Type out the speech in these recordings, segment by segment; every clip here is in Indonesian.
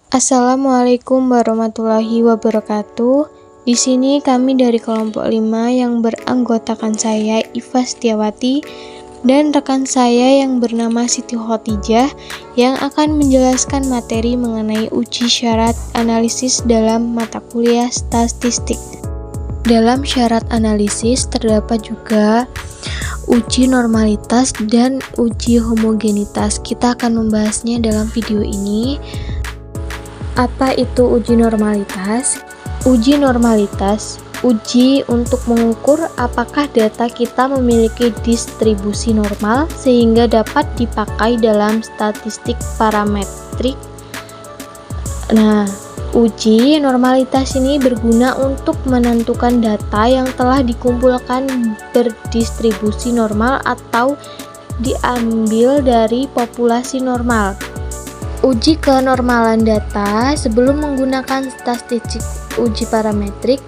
Assalamualaikum warahmatullahi wabarakatuh. Di sini kami dari kelompok 5 yang beranggotakan saya Iva Setiawati dan rekan saya yang bernama Siti Khotijah yang akan menjelaskan materi mengenai uji syarat analisis dalam mata kuliah statistik. Dalam syarat analisis terdapat juga uji normalitas dan uji homogenitas. Kita akan membahasnya dalam video ini. Apa itu uji normalitas? Uji normalitas, uji untuk mengukur apakah data kita memiliki distribusi normal sehingga dapat dipakai dalam statistik parametrik. Nah, uji normalitas ini berguna untuk menentukan data yang telah dikumpulkan berdistribusi normal atau diambil dari populasi normal. Uji kenormalan data sebelum menggunakan statistik uji parametrik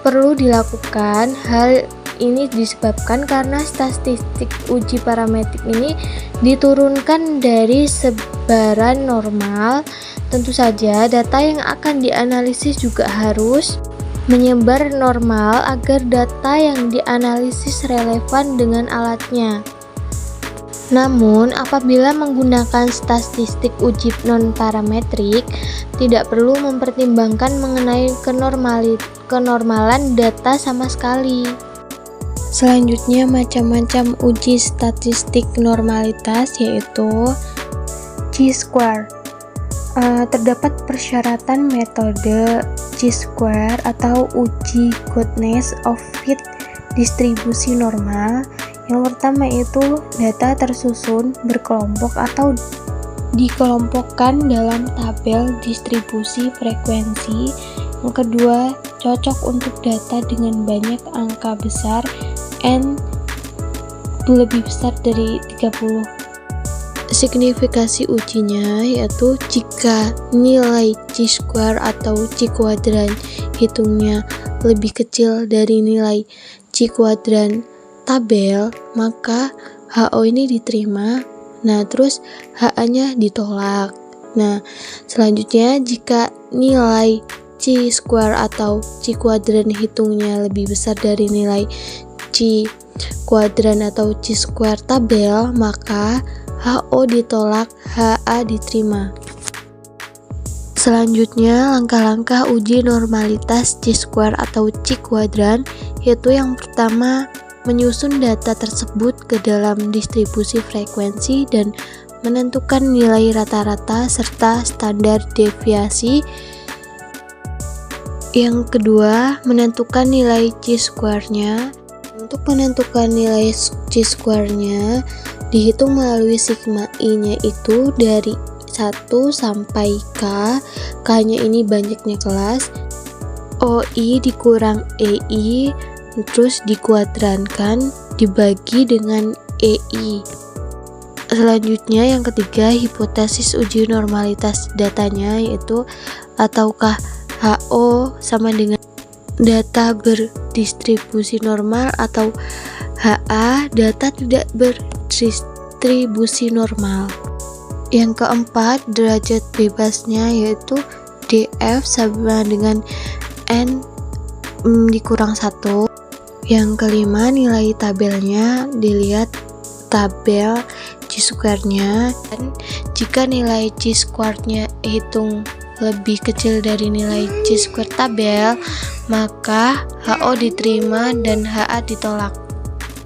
perlu dilakukan. Hal ini disebabkan karena statistik uji parametrik ini diturunkan dari sebaran normal. Tentu saja data yang akan dianalisis juga harus menyebar normal agar data yang dianalisis relevan dengan alatnya. Namun, apabila menggunakan statistik uji non-parametrik, tidak perlu mempertimbangkan mengenai kenormalan data sama sekali. Selanjutnya, macam-macam uji statistik normalitas yaitu chi-square. Terdapat persyaratan metode chi-square atau uji goodness of fit distribusi normal. Yang pertama itu data tersusun berkelompok atau dikelompokkan dalam tabel distribusi frekuensi. Yang kedua, cocok untuk data dengan banyak angka besar n lebih besar dari 30. Signifikasi ujinya yaitu jika nilai chi-square atau chi-kuadran hitungnya lebih kecil dari nilai chi-kuadran tabel, maka HO ini diterima. Nah, terus HA-nya ditolak. Nah, selanjutnya jika nilai chi-square atau chi-kuadran hitungnya lebih besar dari nilai chi-kuadran atau chi-square tabel, maka HO ditolak, HA diterima. Selanjutnya, langkah-langkah uji normalitas chi-square atau chi-kuadran yaitu yang pertama, menyusun data tersebut ke dalam distribusi frekuensi dan menentukan nilai rata-rata serta standar deviasi. Yang kedua, menentukan nilai chi-square-nya. Untuk menentukan nilai chi-square-nya dihitung melalui sigma I-nya itu dari 1 sampai K. K-nya ini banyaknya kelas. OI dikurang EI terus dikuadrankan dibagi dengan EI. Selanjutnya yang ketiga, hipotesis uji normalitas datanya yaitu ataukah HO sama dengan data berdistribusi normal atau HA data tidak berdistribusi normal. Yang keempat, derajat bebasnya yaitu DF sama dengan N dikurang 1. Yang kelima, nilai tabelnya dilihat tabel chi-square-nya, dan jika nilai chi-square-nya hitung lebih kecil dari nilai chi-square tabel, maka HO diterima dan HA ditolak.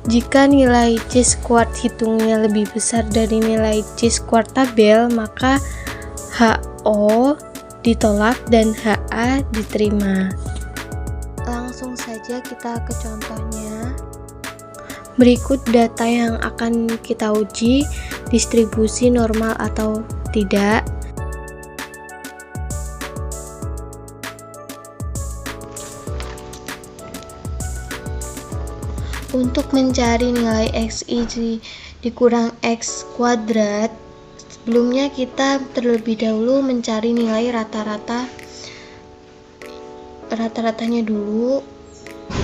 Jika nilai chi-square hitungnya lebih besar dari nilai chi-square tabel, maka HO ditolak dan HA diterima. Langsung saja kita ke contohnya. Berikut data yang akan kita uji, distribusi normal atau tidak. Untuk mencari nilai XI dikurang X kuadrat, sebelumnya kita terlebih dahulu mencari nilai rata-ratanya dulu.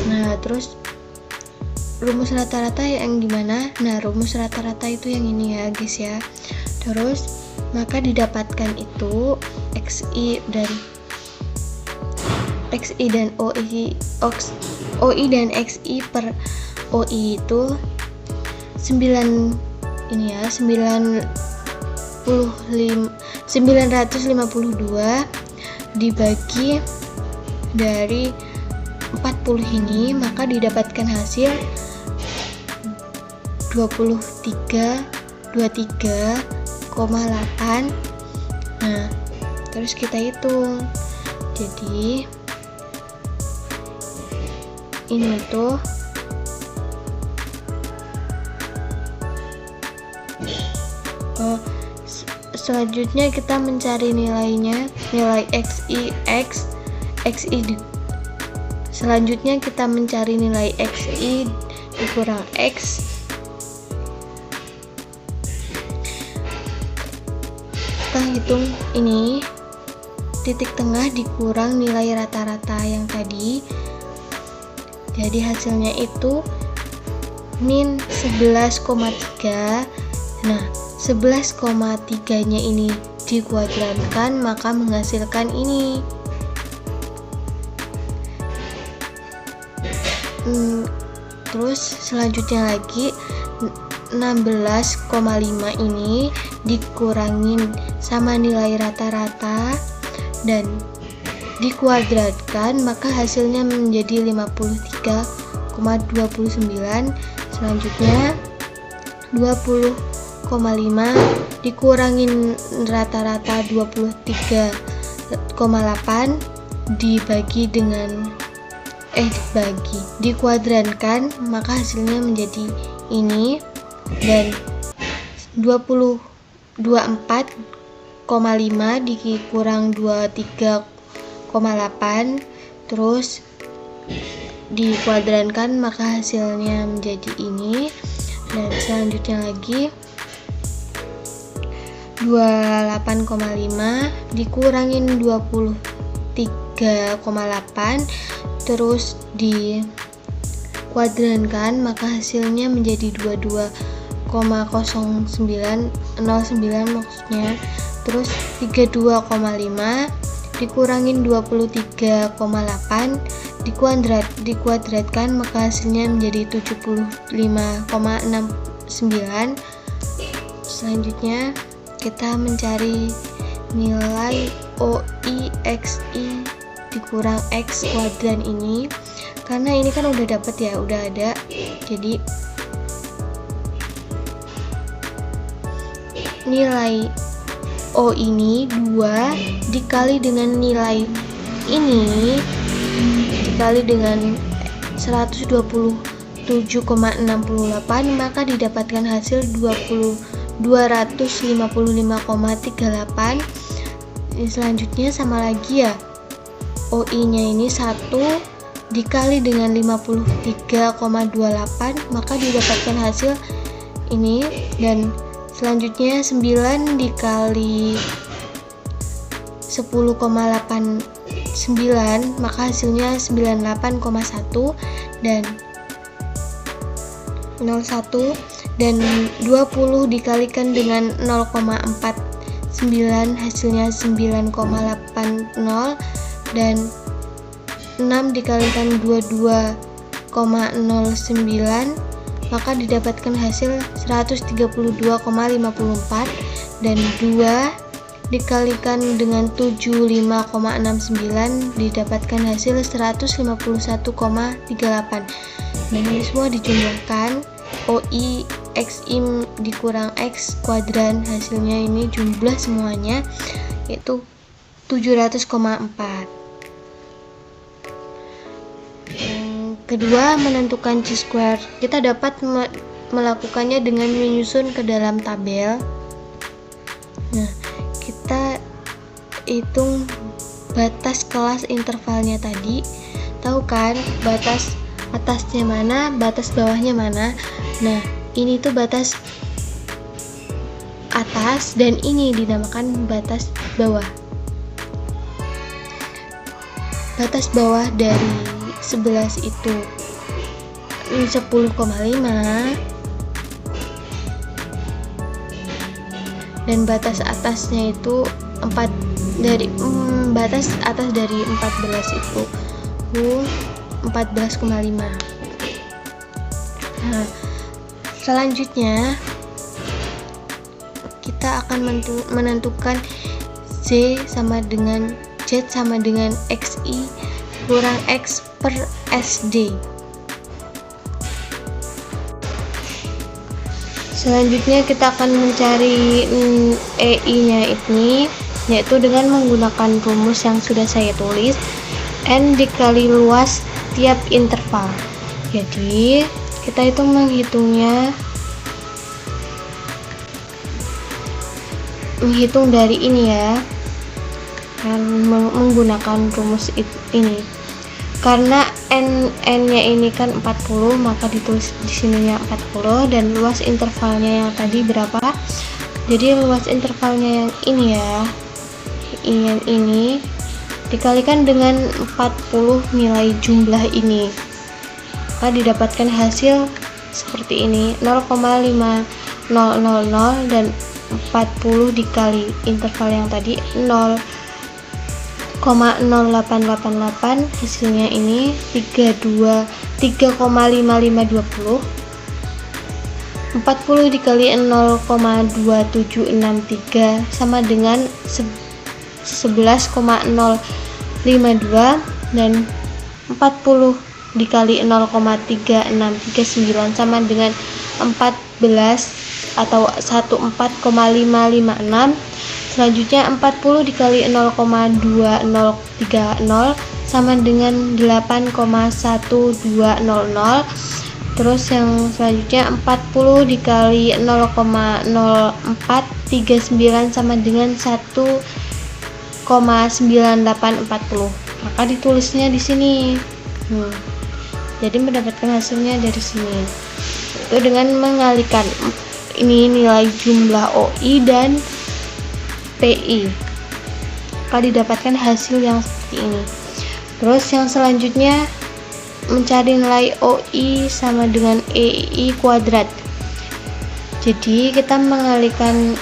Nah, terus rumus rata-rata yang gimana? Nah, rumus rata-rata itu yang ini ya guys ya. Terus maka didapatkan itu XI dan OI dan XI per OI itu 952 dibagi dari 40 ini, maka didapatkan hasil 23,8. Nah, terus kita hitung. Jadi ini tuh selanjutnya kita mencari nilainya, nilai selanjutnya kita mencari nilai XI dikurang X. Kita hitung ini, titik tengah dikurang nilai rata-rata yang tadi, jadi hasilnya itu min 11,3. Nah, 11,3 nya ini dikuadrankan maka menghasilkan ini. Terus selanjutnya lagi 16,5 ini dikurangin sama nilai rata-rata dan dikuadratkan maka hasilnya menjadi 53,29. Selanjutnya 20,5 dikurangin rata-rata 23,8 dikuadrankan maka hasilnya menjadi ini, dan 24,5 dikurang 23,8 terus dikuadrankan maka hasilnya menjadi ini. Dan selanjutnya lagi 28,5 dikurangin 23,8 terus dikuadrankan maka hasilnya menjadi 22,09 maksudnya. Terus 32,5 dikurangin 23,8 dikuadratkan maka hasilnya menjadi 75,69. Selanjutnya kita mencari nilai OI XI dikurang X kuadran ini, karena ini kan udah dapet ya, udah ada, jadi nilai O ini 2 dikali dengan nilai ini dikali dengan 127,68 maka didapatkan hasil 255,38. Selanjutnya sama lagi ya, OI nya ini 1 dikali dengan 53,28 maka didapatkan hasil ini, dan selanjutnya 9 dikali 10,89 maka hasilnya 98,1 dan 01, dan 20 dikalikan dengan 0,49 hasilnya 9,80, dan 6 dikalikan 22,09 maka didapatkan hasil 132,54, dan 2 dikalikan dengan 75,69 didapatkan hasil 151,38. Dan ini semua dijumlahkan, OI XI dikurang X kuadran, hasilnya ini jumlah semuanya yaitu 700,4. Kedua, menentukan chi-square. Kita dapat melakukannya dengan menyusun ke dalam tabel. Nah, kita hitung batas kelas intervalnya tadi. Tahu kan batas atasnya mana, batas bawahnya mana? Nah, ini tuh batas atas dan ini dinamakan batas bawah. Batas bawah dari 11 itu 10,5 dan batas atasnya itu 14,5. dari batas atas dari 14 itu 14,5. Nah, selanjutnya kita akan menentukan Z sama dengan XI kurang X per SD. Selanjutnya kita akan mencari EI-nya ini, yaitu dengan menggunakan rumus yang sudah saya tulis, N dikali luas tiap interval. Jadi kita itu menghitung dari ini ya, menggunakan rumus ini. Karena n-nya ini kan 40, maka ditulis di sininya 40, dan luas intervalnya yang tadi berapa? Jadi luas intervalnya yang ini ya, yang ini dikalikan dengan 40 nilai jumlah ini, maka didapatkan hasil seperti ini, 0,5000 dan 40 dikali interval yang tadi 0,08888, hasilnya ini 3,5520. 40 dikali 0,2763 sama dengan 11,052, dan 40 dikali 0,3639 sama dengan 14 atau 14,556. Selanjutnya 40 dikali 0,2030 sama dengan 8,1200. Terus yang selanjutnya 40 dikali 0,0439 sama dengan 1,9840. Maka ditulisnya di sini. Jadi mendapatkan hasilnya dari sini. Itu dengan mengalihkan ini nilai jumlah OI dan PI, maka didapatkan hasil yang seperti ini. Terus yang selanjutnya mencari nilai OI sama dengan EI kuadrat. Jadi kita mengalihkan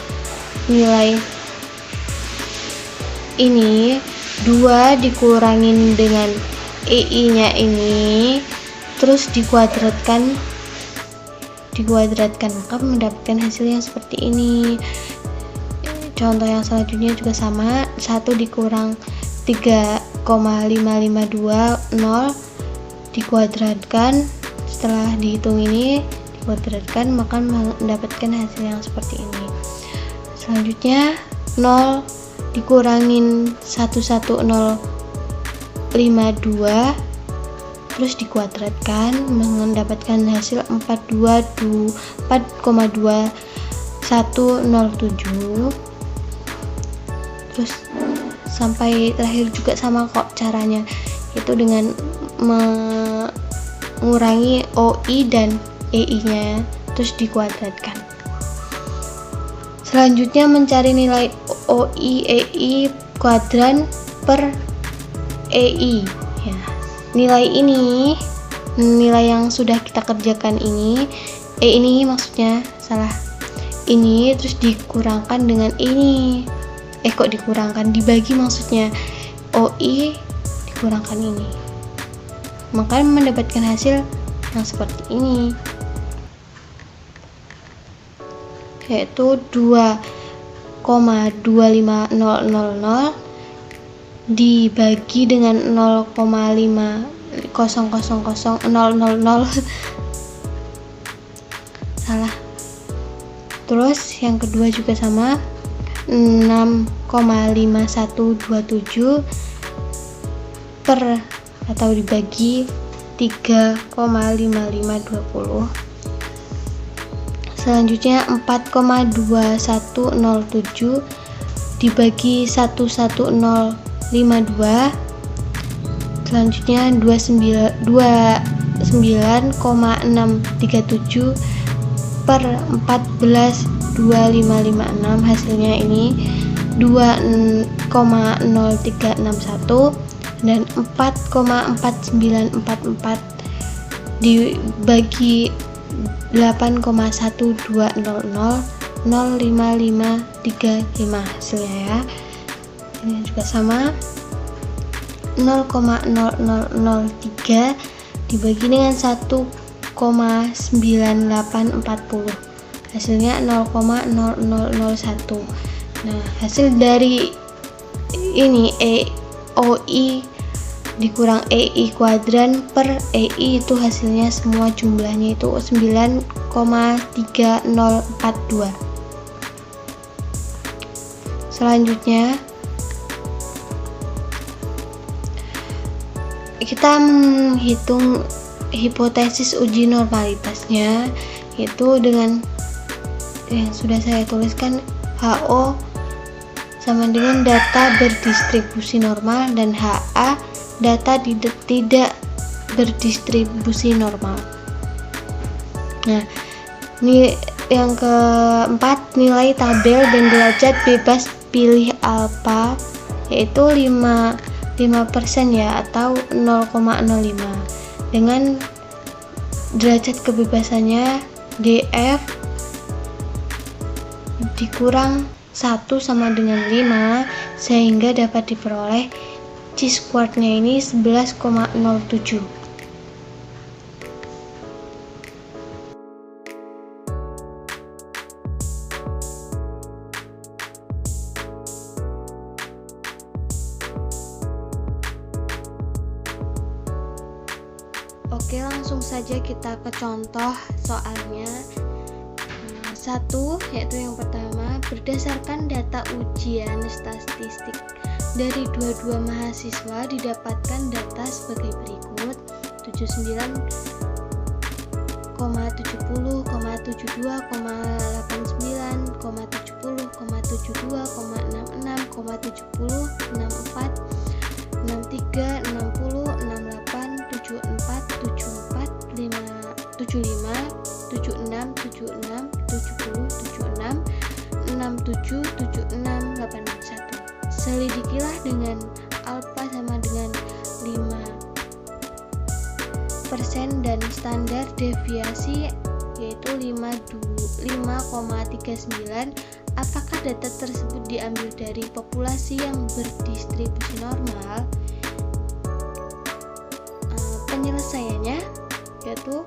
nilai ini, 2 dikurangin dengan EI-nya ini, terus dikuadratkan, maka mendapatkan hasil yang seperti ini. Contoh yang selanjutnya juga sama, 1 dikurang 3,5520 dikuadratkan, setelah dihitung ini dikuadratkan, maka mendapatkan hasil yang seperti ini. Selanjutnya 0 dikurangin 11052 terus dikuadratkan, mendapatkan hasil 4,2107. Terus sampai terakhir juga sama kok caranya, yaitu dengan mengurangi OI dan EI-nya terus dikuadratkan. Selanjutnya mencari nilai OI EI kuadran per EI ya. Nilai ini, nilai yang sudah kita kerjakan ini, ini maksudnya salah, ini terus dikurangkan dengan ini, kok dikurangkan, dibagi maksudnya, OI dikurangkan ini, maka mendapatkan hasil yang seperti ini, yaitu 2,25000 dibagi dengan 0,5000000 salah. Terus yang kedua juga sama, 6,5127 per atau dibagi 3,5520. Selanjutnya 4,2107 dibagi 11052. Selanjutnya 29,637 per 14,2556, hasilnya ini 2,0361, dan 4,4944 dibagi 8,1200 05535 hasilnya ya. hasilnya juga sama, 0,00003 dibagi dengan 1,9840, hasilnya 0,0001. Nah, hasil dari ini OI dikurang EI kuadran per EI itu hasilnya semua jumlahnya itu 9,3042. Selanjutnya kita menghitung hipotesis uji normalitasnya, yaitu dengan yang sudah saya tuliskan, HO sama dengan data berdistribusi normal dan HA data tidak berdistribusi normal. Nah, ini yang keempat, nilai tabel dan derajat bebas pilih alfa yaitu 5% ya, atau 0,05, dengan derajat kebebasannya DF dikurang 1 sama dengan 5, sehingga dapat diperoleh chi-squared-nya ini 11,07. Oke, langsung saja kita ke contoh soalnya. Satu, yaitu yang pertama, berdasarkan data ujian statistik dari dua mahasiswa didapatkan data sebagai berikut: 79,70,72,89,70,70,80 64 63 60 68 74 74 75 76 76 70 76 67 76 81. Selidikilah dengan alfa sama dengan 5% dan standar deviasi yaitu 5,39. Apakah data tersebut diambil dari populasi yang berdistribusi normal? Penyelesaiannya yaitu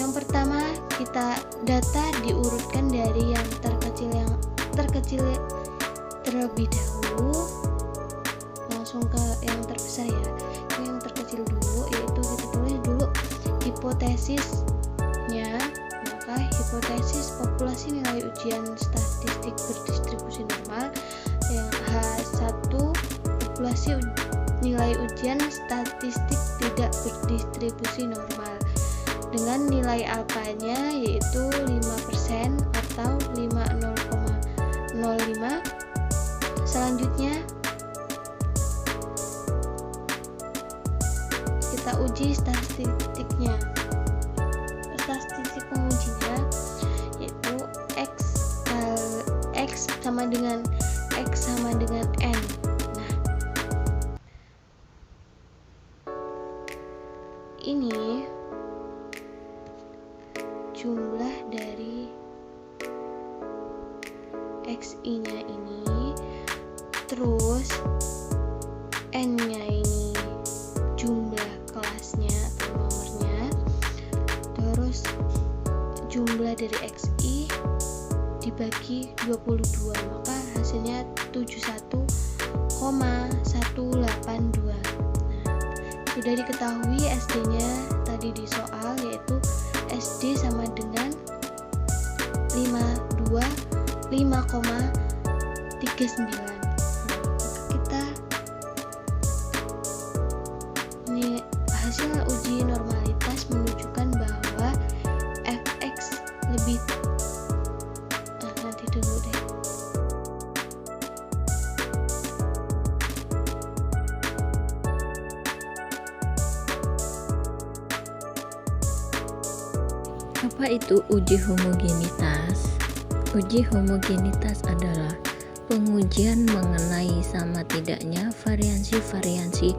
yang pertama, kita data diurutkan dari yang terkecil terlebih dahulu, langsung ke yang terbesar ya. Yang terkecil dulu, yaitu kita tulis dulu hipotesisnya. Maka hipotesis populasi nilai ujian statistik berdistribusi normal, yang H1 populasi nilai ujian statistik tidak berdistribusi normal, dengan nilai alfanya yaitu 5% atau 5,005. Selanjutnya kita uji statistiknya. Statistik pengujinya yaitu X sama dengan N. Nah, ini jumlah dari XI-nya ini, terus N-nya ini jumlah kelasnya atau nomornya, terus jumlah dari XI dibagi 22, maka hasilnya 71,182. Nah, sudah diketahui SD-nya tadi di soal, yaitu SD sama dengan 5,39. Kita ini hasil uji normalitas menunjukkan bahwa fx lebih nanti dulu deh. Apa itu uji homogenitas? Uji homogenitas adalah pengujian mengenai sama tidaknya variansi-variansi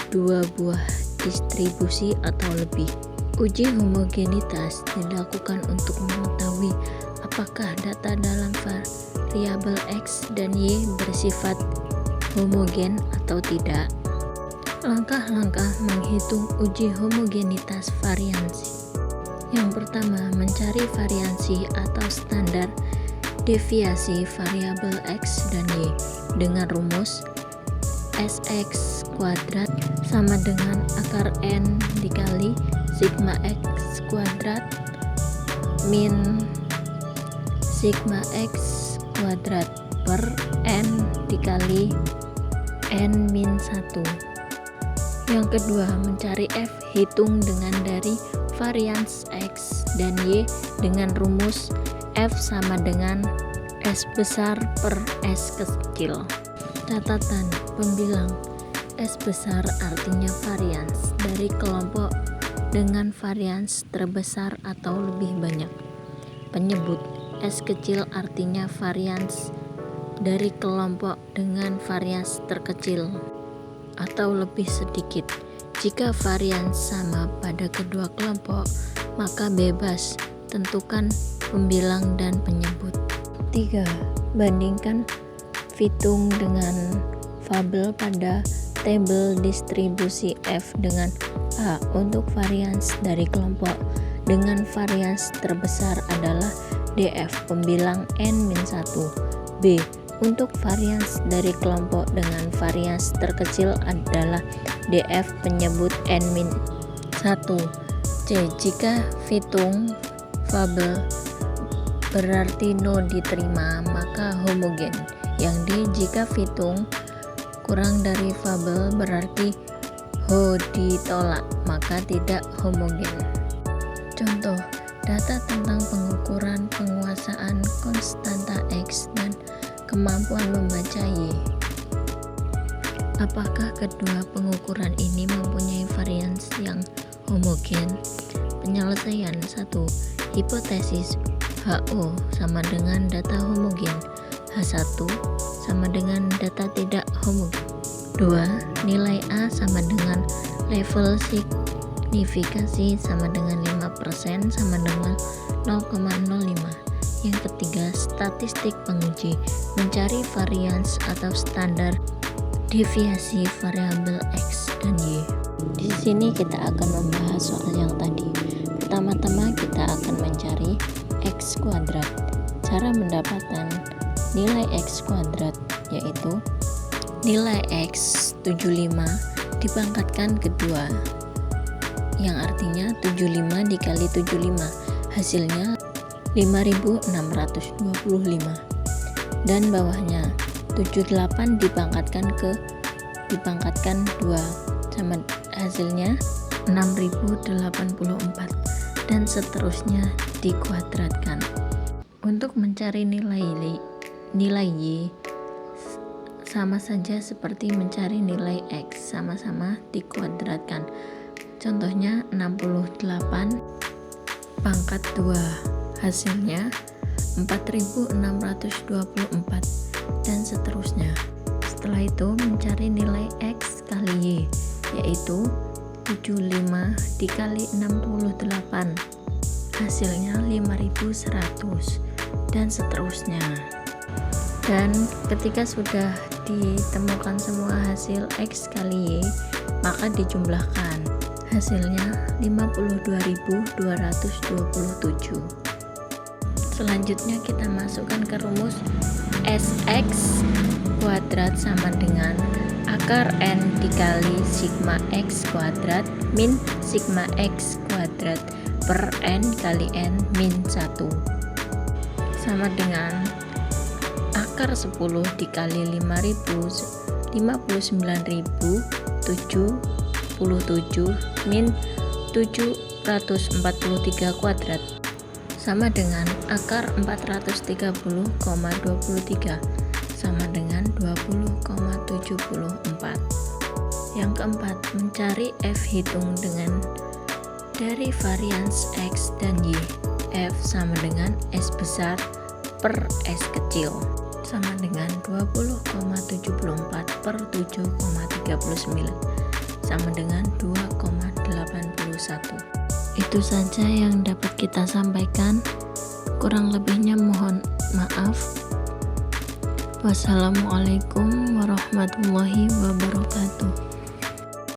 dua buah distribusi atau lebih. Uji homogenitas dilakukan untuk mengetahui apakah data dalam variabel X dan Y bersifat homogen atau tidak. Langkah-langkah menghitung uji homogenitas variansi. Yang pertama, mencari variansi atau standar deviasi variabel X dan Y dengan rumus Sx kuadrat sama dengan akar N dikali sigma X kuadrat min sigma X kuadrat per N dikali N min 1. Yang kedua, mencari F hitung dengan dari varians X dan Y dengan rumus F sama dengan S besar per S kecil. Catatan pembilang S besar artinya varians dari kelompok dengan varians terbesar atau lebih banyak. Penyebut S kecil artinya varians dari kelompok dengan varians terkecil atau lebih sedikit. Jika varians sama pada kedua kelompok, maka bebas tentukan pembilang dan penyebut. 3. Bandingkan Fitung dengan fabel pada tabel distribusi F dengan A untuk varians dari kelompok dengan varians terbesar adalah DF pembilang N-1. B. Untuk varians dari kelompok dengan varians terkecil adalah DF penyebut N-1. C. Jika Fitung fabel berarti no diterima, maka homogen. Yang D. Jika Fitung kurang dari fabel berarti ho ditolak, maka tidak homogen. Contoh, data tentang pengukuran penguasaan konstanta X dan kemampuan membaca Y. Apakah kedua pengukuran ini mempunyai varians yang homogen? Penyelesaian 1. Hipotesis HO sama dengan data homogen, H1 sama dengan data tidak homogen. 2. Nilai A sama dengan level signifikasi sama dengan 5% sama dengan 0,05. Yang ketiga, statistik penguji mencari varians atau standar deviasi variabel X dan Y. Di sini kita akan membahas soal yang tadi. Pertama-tama kita akan mencari X kuadrat. Cara mendapatkan nilai X kuadrat yaitu nilai X 75 dipangkatkan ke 2, yang artinya 75 dikali 75, hasilnya 5625, dan bawahnya 78 dipangkatkan 2 sama hasilnya 6084, dan seterusnya dikuadratkan. Untuk mencari nilai Y sama saja seperti mencari nilai X, sama-sama dikuadratkan. Contohnya 68 pangkat 2, hasilnya 4624, dan seterusnya. Setelah itu mencari nilai X kali Y, yaitu 75 dikali 68, hasilnya 5100, dan seterusnya. Dan ketika sudah ditemukan semua hasil X kali Y, maka dijumlahkan, hasilnya 52.227. Selanjutnya kita masukkan ke rumus Sx kuadrat sama dengan akar N dikali sigma X kuadrat min sigma X kuadrat per N kali N min 1 sama dengan akar 10 dikali 59.077 min 743 kuadrat sama dengan akar 430,23 sama dengan 20,74. Yang keempat, mencari F hitung dengan dari varians X dan Y. F sama dengan S besar per S kecil sama dengan 20,74 per 7,39 sama dengan 2,81. Itu saja yang dapat kita sampaikan. Kurang lebihnya mohon maaf. Wassalamualaikum warahmatullahi wabarakatuh.